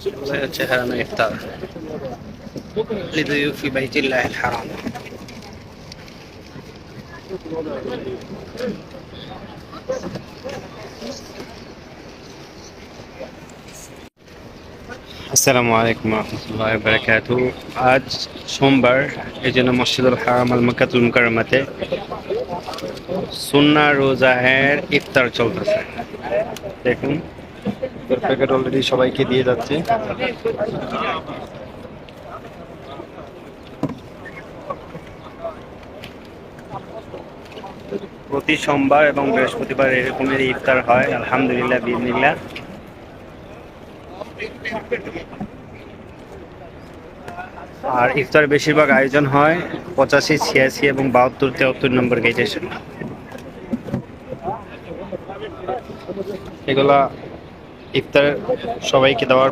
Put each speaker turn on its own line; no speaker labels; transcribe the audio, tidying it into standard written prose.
হচ্ছে হারামের ইফতার লিদুয়ুফি বাইতিল্লাহিল হারাম। আসসালামু আলাইকুম রহমতুল্লাহি ওয়া বারাকাতুহু। আজ সোমবার, এই জন্য মসজিদুল হারাম আল মক্কাতুল মুকাররমাতে সুন্নাহ রোজাহের ইফতার চলতেছে। দেখুন, প্যাকেট অলরেডি সবাইকে দিয়ে যাচ্ছে। প্রতি সোমবার এবং বৃহস্পতিবার এরকমের ইফতার হয়, আলহামদুলিল্লাহ বিইজনিল্লাহ। আর ইফতার বেশিরভাগ আয়োজন হয় 85, 86 এবং 72, 73 নম্বর গেটে। এগুলা ইফতার সবাইকে দেওয়ার